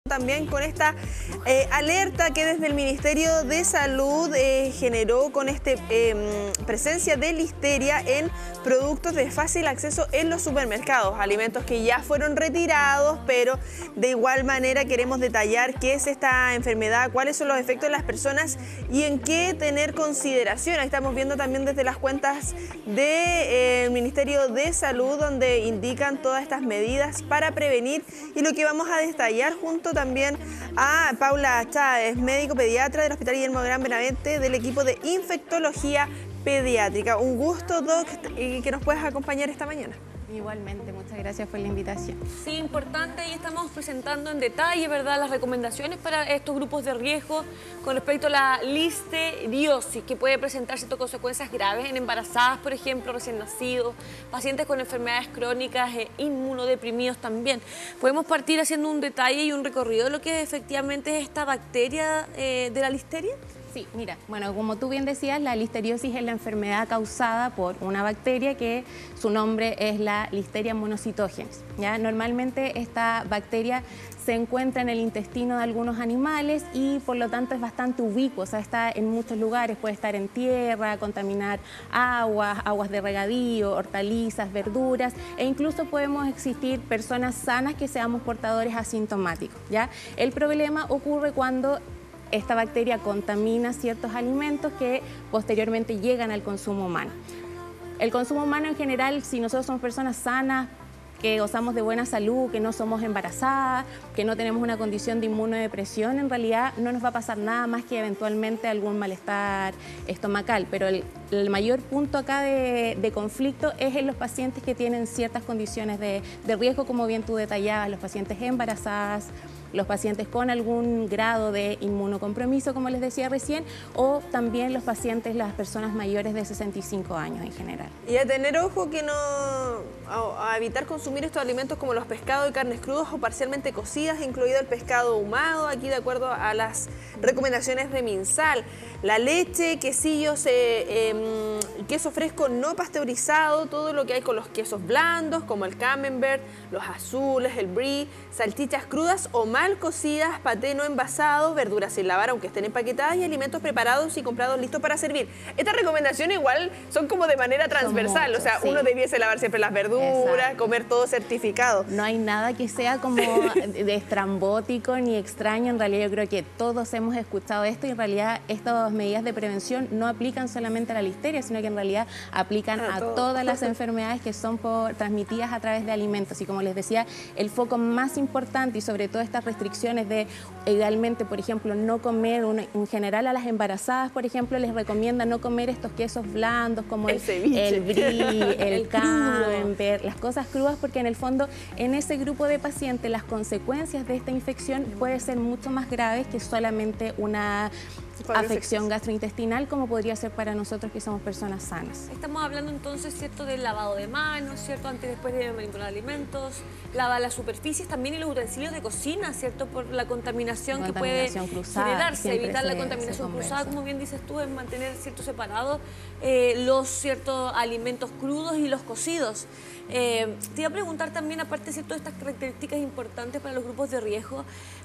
También con esta alerta que desde el Ministerio de Salud generó con presencia de listeria en productos de fácil acceso en los supermercados, alimentos que ya fueron retirados, pero de igual manera queremos detallar qué es esta enfermedad, cuáles son los efectos de las personas y en qué tener consideración. Ahí estamos viendo también desde las cuentas del Ministerio de Salud, donde indican todas estas medidas para prevenir, y lo que vamos a detallar junto también a Paula Chávez, médico pediatra del Hospital Guillermo Gran Benavente, del equipo de infectología pediátrica. Un gusto, Doc, que nos puedas acompañar esta mañana. Igualmente, muchas gracias por la invitación. Sí, importante, y estamos presentando en detalle, ¿verdad?, las recomendaciones para estos grupos de riesgo con respecto a la listeriosis, que puede presentar ciertas consecuencias graves en embarazadas, por ejemplo, recién nacidos, pacientes con enfermedades crónicas e inmunodeprimidos también. Podemos partir haciendo un detalle y un recorrido de lo que efectivamente es esta bacteria de la listeria. Sí, mira, bueno, como tú bien decías, la listeriosis es la enfermedad causada por una bacteria que su nombre es la Listeria monocytogenes, ¿ya? Normalmente esta bacteria se encuentra en el intestino de algunos animales y por lo tanto es bastante ubicua, o sea, está en muchos lugares, puede estar en tierra, contaminar aguas de regadío, hortalizas, verduras, e incluso podemos existir personas sanas que seamos portadores asintomáticos, ¿ya? El problema ocurre cuando esta bacteria contamina ciertos alimentos que posteriormente llegan al consumo humano. El consumo humano en general, si nosotros somos personas sanas, que gozamos de buena salud, que no somos embarazadas, que no tenemos una condición de inmunodepresión, en realidad no nos va a pasar nada más que eventualmente algún malestar estomacal. Pero el mayor punto acá de conflicto es en los pacientes que tienen ciertas condiciones de riesgo, como bien tú detallabas, los pacientes embarazadas, los pacientes con algún grado de inmunocompromiso, como les decía recién, o también los pacientes, las personas mayores de 65 años en general. Y a tener ojo que a evitar consumir estos alimentos como los pescados y carnes crudas o parcialmente cocidas, incluido el pescado ahumado, aquí de acuerdo a las recomendaciones de MinSal. La leche, quesillos, queso fresco no pasteurizado, todo lo que hay con los quesos blandos, como el camembert, los azules, el brie, salchichas crudas o mal cocidas, paté no envasado, verduras sin lavar aunque estén empaquetadas y alimentos preparados y comprados listos para servir. Estas recomendaciones igual son como de manera transversal, o sea, sí, uno debiese lavar siempre las verduras, exacto, comer todo certificado. No hay nada que sea como de estrambótico ni extraño, en realidad yo creo que todos hemos escuchado esto y en realidad estas medidas de prevención no aplican solamente a la listeria, sino que en realidad aplican a todas las enfermedades que son transmitidas a través de alimentos. Y como les decía, el foco más importante y sobre todo estas restricciones de idealmente, por ejemplo, no comer, en general a las embarazadas, por ejemplo, les recomienda no comer estos quesos blandos como el brie, el camembert, las cosas crudas, porque en el fondo en ese grupo de pacientes las consecuencias de esta infección pueden ser mucho más graves que solamente una afección gastrointestinal, como podría ser para nosotros que somos personas sanas. Estamos hablando entonces, ¿cierto?, del lavado de manos, ¿cierto?, antes y después de manipular alimentos, lavar las superficies también y los utensilios de cocina, ¿cierto?, por la contaminación que puede generarse, evitar la contaminación cruzada, como bien dices tú, en mantener, ¿cierto?, separados los ciertos alimentos crudos y los cocidos. Te iba a preguntar también, aparte de todas estas características importantes para los grupos de riesgo,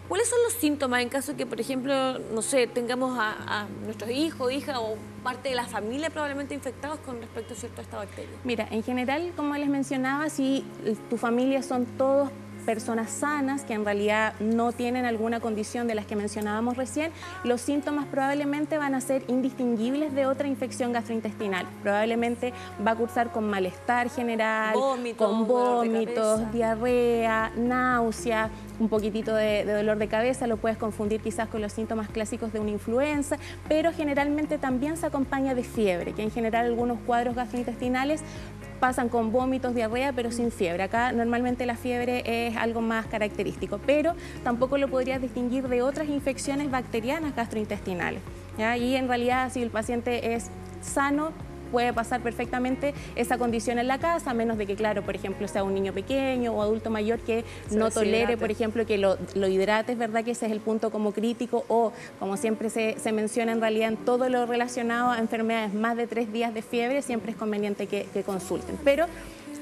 ¿cuáles son los síntomas en caso de que, por ejemplo, no sé, tengamos a nuestros hijos, hijas o parte de la familia probablemente infectados con respecto, ¿cierto?, a esta bacteria? Mira, en general, como les mencionaba, si tu familia son todos personas sanas que en realidad no tienen alguna condición de las que mencionábamos recién, los síntomas probablemente van a ser indistinguibles de otra infección gastrointestinal. Probablemente va a cursar con malestar general, con vómitos, diarrea, náusea, un poquitito de dolor de cabeza, lo puedes confundir quizás con los síntomas clásicos de una influenza, pero generalmente también se acompaña de fiebre, que en general algunos cuadros gastrointestinales pasan con vómitos, diarrea, pero sin fiebre. Acá normalmente la fiebre es algo más característico, pero tampoco lo podrías distinguir de otras infecciones bacterianas gastrointestinales, ¿ya? Y en realidad, si el paciente es sano, puede pasar perfectamente esa condición en la casa, a menos de que, claro, por ejemplo, sea un niño pequeño o adulto mayor que no tolere, por ejemplo, que lo hidrates, ¿verdad? Que ese es el punto como crítico, o como siempre se menciona en realidad en todo lo relacionado a enfermedades más de 3 días de fiebre, siempre es conveniente que consulten. Pero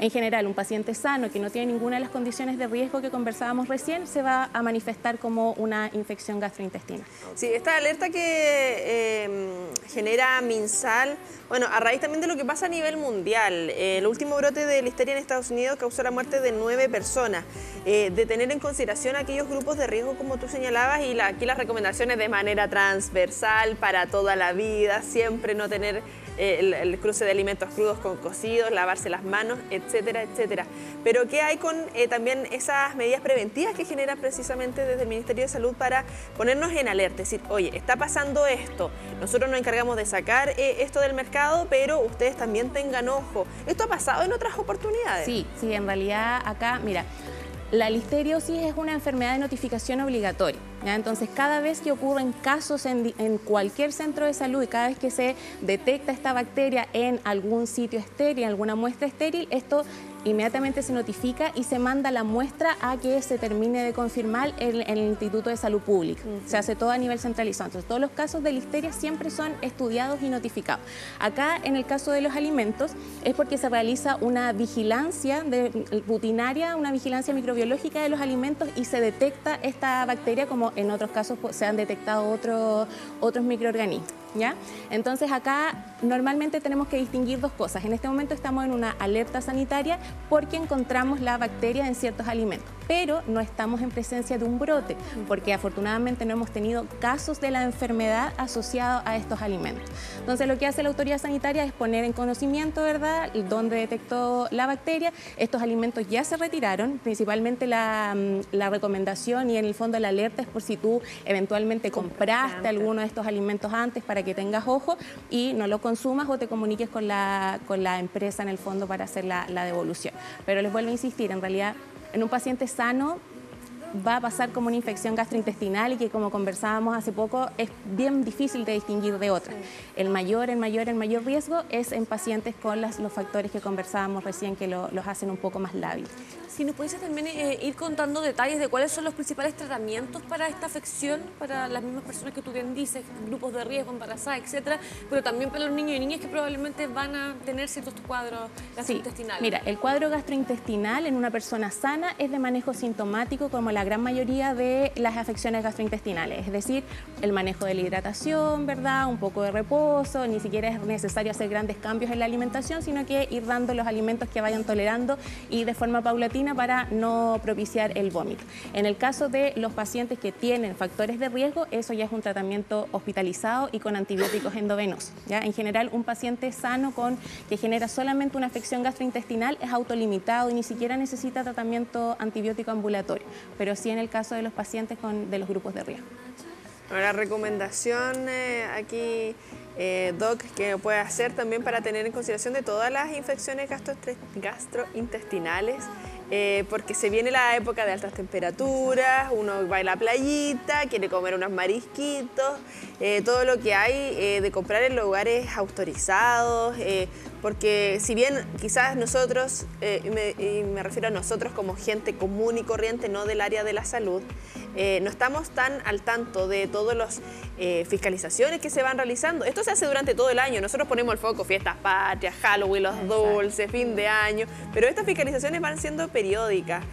En general, un paciente sano que no tiene ninguna de las condiciones de riesgo que conversábamos recién se va a manifestar como una infección gastrointestinal. Sí, esta alerta que genera MinSal, bueno, a raíz también de lo que pasa a nivel mundial, el último brote de listeria en Estados Unidos causó la muerte de 9 personas, de tener en consideración aquellos grupos de riesgo como tú señalabas y aquí las recomendaciones de manera transversal para toda la vida, siempre no tener el cruce de alimentos crudos con cocidos, lavarse las manos, etcétera, etcétera. Pero ¿qué hay con también esas medidas preventivas que generan precisamente desde el Ministerio de Salud para ponernos en alerta? Es decir, oye, está pasando esto, nosotros nos encargamos de sacar esto del mercado, pero ustedes también tengan ojo. ¿Esto ha pasado en otras oportunidades? Sí, en realidad acá, mira, la listeriosis es una enfermedad de notificación obligatoria, ¿ya? Entonces, cada vez que ocurren casos en cualquier centro de salud y cada vez que se detecta esta bacteria en algún sitio estéril, en alguna muestra estéril, esto inmediatamente se notifica y se manda la muestra a que se termine de confirmar en el Instituto de Salud Pública. Se hace todo a nivel centralizado. Entonces, todos los casos de listeria siempre son estudiados y notificados. Acá, en el caso de los alimentos, es porque se realiza una vigilancia rutinaria, una vigilancia microbiológica de los alimentos y se detecta esta bacteria, como en otros casos se han detectado otros microorganismos, ¿ya? Entonces, acá normalmente tenemos que distinguir dos cosas. En este momento estamos en una alerta sanitaria porque encontramos la bacteria en ciertos alimentos, pero no estamos en presencia de un brote, porque afortunadamente no hemos tenido casos de la enfermedad asociados a estos alimentos. Entonces, lo que hace la autoridad sanitaria es poner en conocimiento, ¿verdad?, dónde detectó la bacteria. Estos alimentos ya se retiraron, principalmente la recomendación y en el fondo la alerta es por si tú eventualmente compraste alguno de estos alimentos antes para que tengas ojo y no lo consumas o te comuniques con la empresa en el fondo para hacer la devolución. Pero les vuelvo a insistir, en realidad en un paciente sano va a pasar como una infección gastrointestinal y que, como conversábamos hace poco, es bien difícil de distinguir de otras. El mayor riesgo es en pacientes con los factores que conversábamos recién que los hacen un poco más lábiles. Si nos pudiese también ir contando detalles de cuáles son los principales tratamientos para esta afección, para las mismas personas que tú bien dices, grupos de riesgo, embarazadas, etcétera, pero también para los niños y niñas que probablemente van a tener ciertos cuadros gastrointestinales. Sí, mira, el cuadro gastrointestinal en una persona sana es de manejo sintomático como la gran mayoría de las afecciones gastrointestinales, es decir, el manejo de la hidratación, ¿verdad?, un poco de reposo, ni siquiera es necesario hacer grandes cambios en la alimentación, sino que ir dando los alimentos que vayan tolerando y de forma paulatina para no propiciar el vómito. En el caso de los pacientes que tienen factores de riesgo, eso ya es un tratamiento hospitalizado y con antibióticos endovenosos, ¿ya? En general, un paciente sano que genera solamente una afección gastrointestinal es autolimitado y ni siquiera necesita tratamiento antibiótico ambulatorio, pero sí en el caso de los pacientes de los grupos de riesgo. La recomendación aquí, Doc, que puede hacer también para tener en consideración de todas las infecciones gastrointestinales, porque se viene la época de altas temperaturas, uno va a la playita, quiere comer unos marisquitos, todo lo que hay de comprar en lugares autorizados, porque si bien quizás nosotros, y me refiero a nosotros como gente común y corriente, no del área de la salud, no estamos tan al tanto de todas las fiscalizaciones que se van realizando. Esto se hace durante todo el año, nosotros ponemos el foco, fiestas patrias, Halloween, los dulces, fin de año, pero estas fiscalizaciones van siendo periódicas.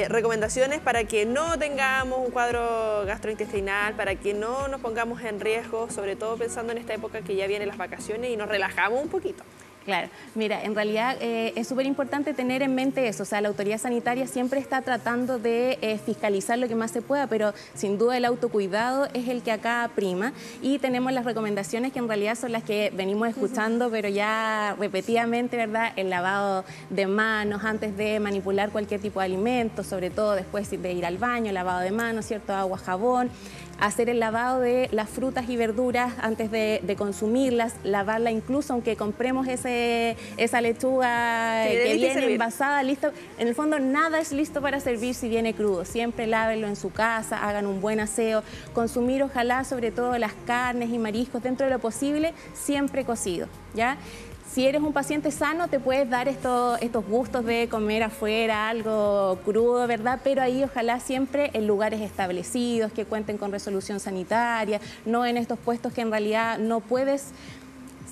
Recomendaciones para que no tengamos un cuadro gastrointestinal, para que no nos pongamos en riesgo, sobre todo pensando en esta época que ya vienen las vacaciones y nos relajamos un poquito. Claro, mira, en realidad es súper importante tener en mente eso, o sea, la autoridad sanitaria siempre está tratando de fiscalizar lo que más se pueda, pero sin duda el autocuidado es el que acá prima y tenemos las recomendaciones que en realidad son las que venimos escuchando, pero ya repetidamente, ¿verdad? El lavado de manos antes de manipular cualquier tipo de alimento, sobre todo después de ir al baño, lavado de manos, ¿cierto? Agua, jabón. Hacer el lavado de las frutas y verduras antes de consumirlas, lavarla incluso aunque compremos esa lechuga que viene envasada, lista. En el fondo nada es listo para servir si viene crudo. Siempre lávenlo en su casa, hagan un buen aseo. Consumir ojalá sobre todo las carnes y mariscos dentro de lo posible, siempre cocido, ¿ya? Si eres un paciente sano, te puedes dar estos gustos de comer afuera, algo crudo, ¿verdad? Pero ahí ojalá siempre en lugares establecidos, que cuenten con resolución sanitaria, no en estos puestos que en realidad no puedes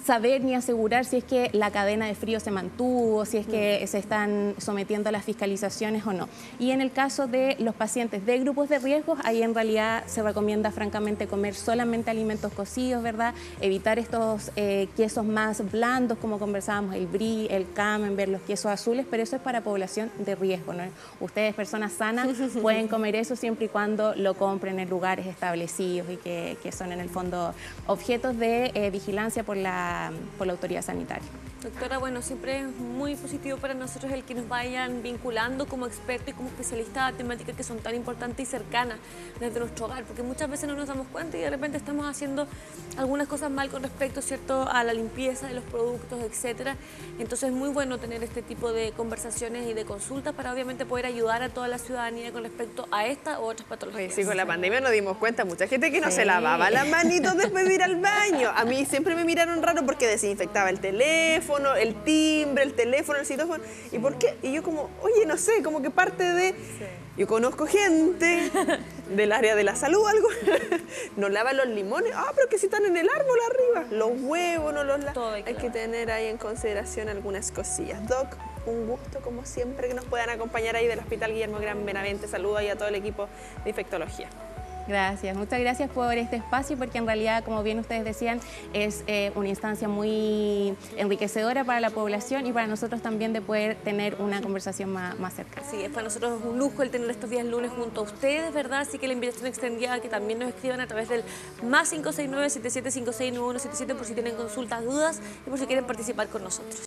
saber ni asegurar si es que la cadena de frío se mantuvo, si es que se están sometiendo a las fiscalizaciones o no. Y en el caso de los pacientes de grupos de riesgos, ahí en realidad se recomienda francamente comer solamente alimentos cocidos, ¿verdad? Evitar estos quesos más blandos, como conversábamos, el brie, el camembert, los quesos azules, pero eso es para población de riesgo, ¿no? Ustedes, personas sanas, pueden comer eso siempre y cuando lo compren en lugares establecidos y que son en el fondo objetos de vigilancia por la autoridad sanitaria. Doctora, bueno, siempre es muy positivo para nosotros el que nos vayan vinculando como expertos y como especialistas a temáticas que son tan importantes y cercanas desde nuestro hogar, porque muchas veces no nos damos cuenta y de repente estamos haciendo algunas cosas mal con respecto, ¿cierto?, a la limpieza de los productos, etcétera. Entonces es muy bueno tener este tipo de conversaciones y de consultas para obviamente poder ayudar a toda la ciudadanía con respecto a esta u otras patologías. Sí, con la pandemia nos dimos cuenta, mucha gente que no se lavaba las manitos después de ir al baño. A mí siempre me miraron raro porque desinfectaba el teléfono, el timbre, el teléfono, el citófono. ¿Y por qué? Y yo como, oye, no sé, como que parte de... Sí. Yo conozco gente del área de la salud, algo, no lavan los limones, pero que si están en el árbol arriba, los huevos, no los lavan. Hay que tener ahí en consideración algunas cosillas. Doc, un gusto como siempre que nos puedan acompañar ahí del Hospital Guillermo Gran Benavente. Saludos ahí a todo el equipo de infectología. Gracias, muchas gracias por este espacio, porque en realidad, como bien ustedes decían, es una instancia muy enriquecedora para la población y para nosotros también de poder tener una conversación más cercana. Sí, es para nosotros un lujo el tener estos días lunes junto a ustedes, ¿verdad? Así que la invitación extendida a que también nos escriban a través del +569-7756-9177 por si tienen consultas, dudas y por si quieren participar con nosotros.